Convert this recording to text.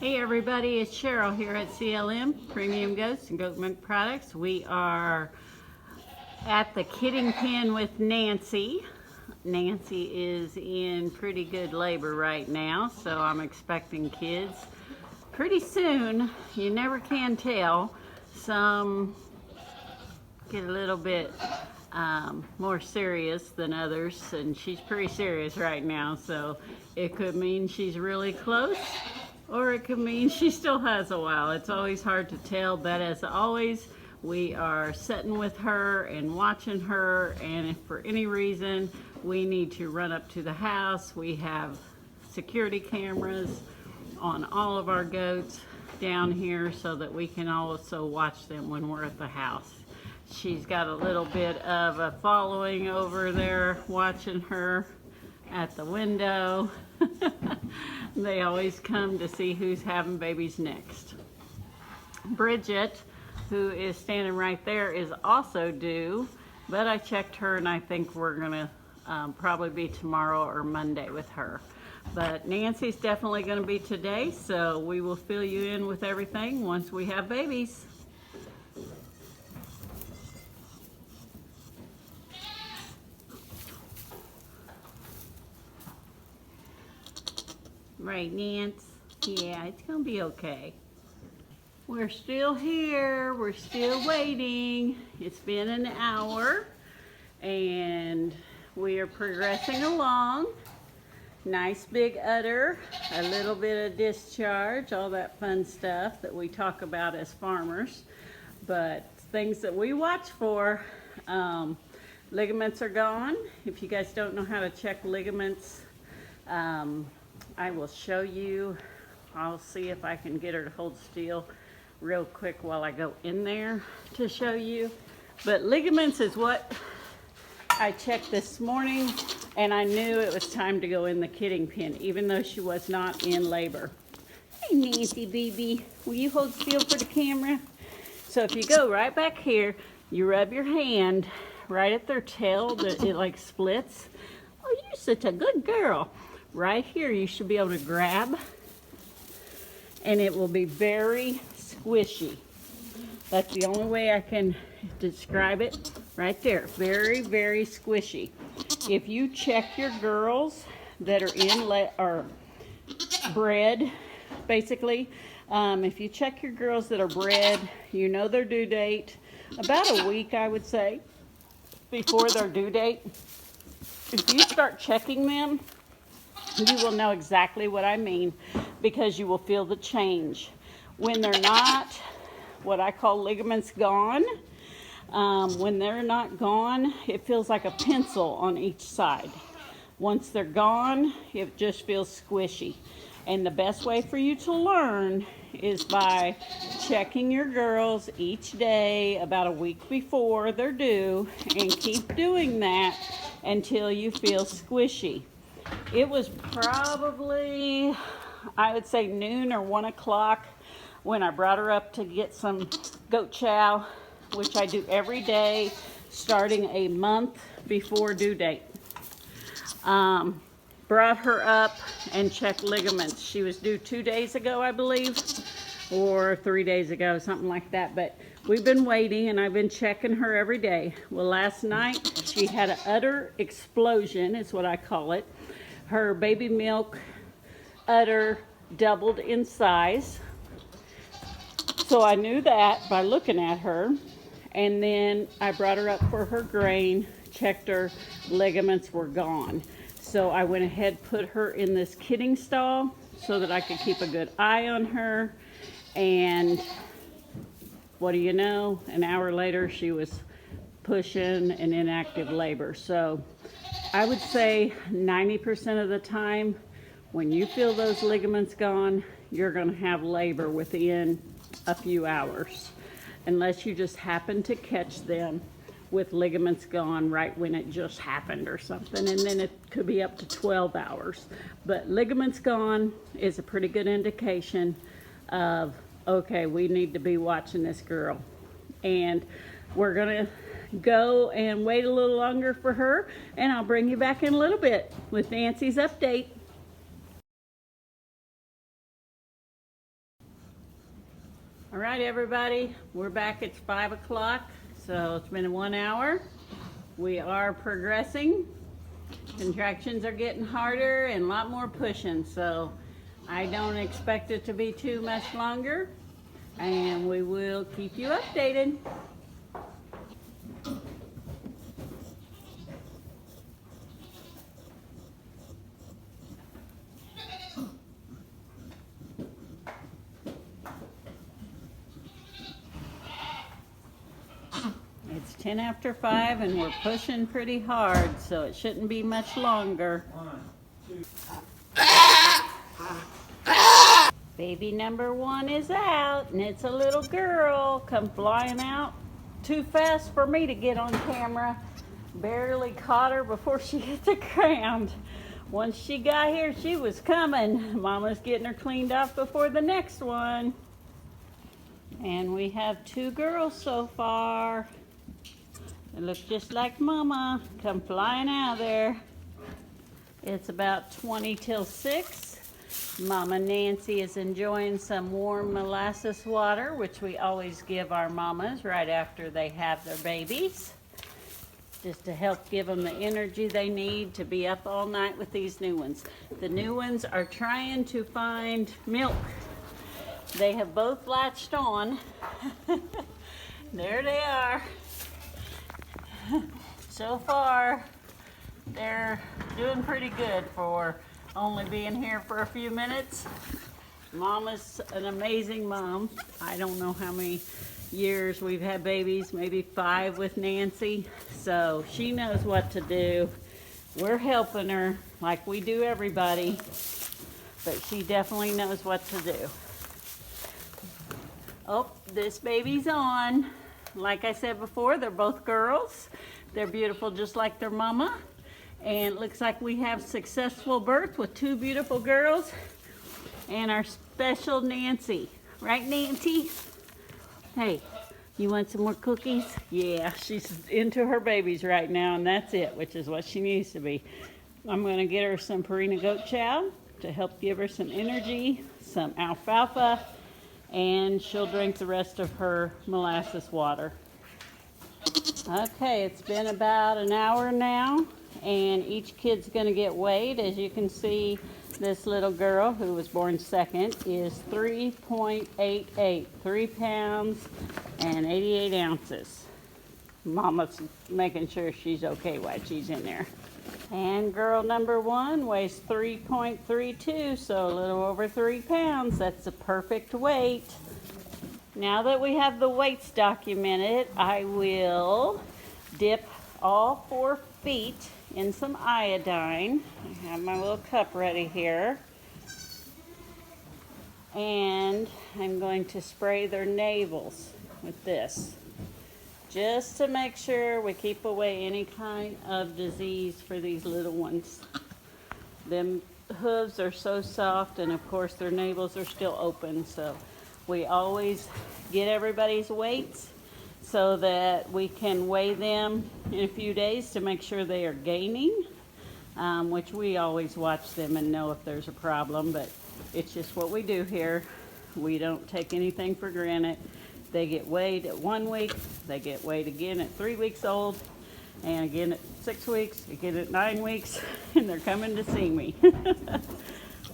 Hey everybody, it's Cheryl here at CLM Premium Goats and Goat Milk Products. We are at the kidding pen with Nancy. Nancy is in pretty good labor right now, so I'm expecting kids pretty soon. You never can tell. Some get a little bit more serious than others, and she's pretty serious right now, so it could mean she's really close, or it could mean she still has a while. It's always hard to tell, but as always, we are sitting with her and watching her, and if for any reason we need to run up to the house, we have security cameras on all of our goats down here so that we can also watch them when we're at the house. She's got a little bit of a following over there watching her at the window. They always come to see who's having babies next. Bridget, who is standing right there, is also due, but I checked her and I think we're gonna probably be tomorrow or Monday with her. But Nancy's definitely gonna be today, so we will fill you in with everything once we have babies. Right, Nance? Yeah, it's gonna be okay. We're still here. We're still waiting. It's been an hour and we are progressing along. Nice big udder, a little bit of discharge, all that fun stuff that we talk about as farmers. But things that we watch for, ligaments are gone. If you guys don't know how to check ligaments, I will show you. I'll see if I can get her to hold still real quick while I go in there to show you. But ligaments is what I checked this morning, and I knew it was time to go in the kidding pen, even though she was not in labor. Hey Nancy baby, will you hold still for the camera? So if you go right back here, you rub your hand right at their tail that it like splits. Oh, you're such a good girl. Right here you should be able to grab, and it will be very squishy. That's the only way I can describe it. Right there, very, very squishy. If you check your girls that are bred, basically, if you check your girls that are bred, you know their due date, about a week I would say, before their due date. If you start checking them, you will know exactly what I mean, because you will feel the change. When they're not, what I call ligaments gone, when they're not gone, it feels like a pencil on each side. Once they're gone, it just feels squishy. And the best way for you to learn is by checking your girls each day about a week before they're due, and keep doing that until you feel squishy. It was probably, I would say, noon or 1 o'clock when I brought her up to get some goat chow, which I do every day starting a month before due date. Brought her up and checked ligaments. She was due 2 days ago, I believe, or 3 days ago, something like that. But we've been waiting, and I've been checking her every day. Well, last night she had an udder explosion, is what I call it. Her baby milk udder doubled in size. So I knew that by looking at her. And then I brought her up for her grain, checked her ligaments were gone. So I went ahead, put her in this kidding stall so that I could keep a good eye on her. And what do you know? An hour later, she was pushing an inactive labor. So I would say 90% of the time, when you feel those ligaments gone, you're going to have labor within a few hours, unless you just happen to catch them with ligaments gone right when it just happened or something, and then it could be up to 12 hours. But ligaments gone is a pretty good indication of, okay, we need to be watching this girl. And we're gonna go and wait a little longer for her, and I'll bring you back in a little bit with Nancy's update. All right, everybody, we're back at 5 o'clock, so it's been 1 hour. We are progressing. Contractions are getting harder and a lot more pushing, so I don't expect it to be too much longer, and we will keep you updated. It's 10 after 5 and we're pushing pretty hard, so it shouldn't be much longer. 1, 2. Baby number 1 is out, and it's a little girl. Come flying out too fast for me to get on camera. Barely caught her before she hit the ground. Once she got here, she was coming. Mama's getting her cleaned off before the next one. And we have 2 girls so far. They look just like Mama. Come flying out of there. It's about 20 till 6. Mama Nancy is enjoying some warm molasses water, which we always give our mamas right after they have their babies, just to help give them the energy they need to be up all night with these new ones. The new ones are trying to find milk. They have both latched on. There they are. So far, they're doing pretty good for only being here for a few minutes. Mama's an amazing mom. I don't know how many years we've had babies, maybe 5 with Nancy. So she knows what to do. We're helping her like we do everybody, but she definitely knows what to do. Oh, this baby's on. Like I said before, they're both girls. They're beautiful just like their mama. And it looks like we have successful birth with 2 beautiful girls and our special Nancy. Right, Nancy? Hey, you want some more cookies? Yeah, she's into her babies right now, and that's it, which is what she needs to be. I'm going to get her some Purina goat chow to help give her some energy, some alfalfa, and she'll drink the rest of her molasses water. Okay, it's been about an hour now, and each kid's going to get weighed. As you can see, this little girl, who was born second, is 3.88, 3 pounds and 88 ounces. Mama's making sure she's okay while she's in there. And girl number 1 weighs 3.32, so a little over 3 pounds. That's the perfect weight. Now that we have the weights documented, I will dip all 4 feet in some iodine. I have my little cup ready here. And I'm going to spray their navels with this, just to make sure we keep away any kind of disease for these little ones. Them hooves are so soft, and of course their navels are still open, so we always get everybody's weights so that we can weigh them in a few days to make sure they are gaining, which we always watch them and know if there's a problem, but it's just what we do here. We don't take anything for granted. They get weighed at 1 week, they get weighed again at 3 weeks old, and again at 6 weeks, again at 9 weeks, and they're coming to see me.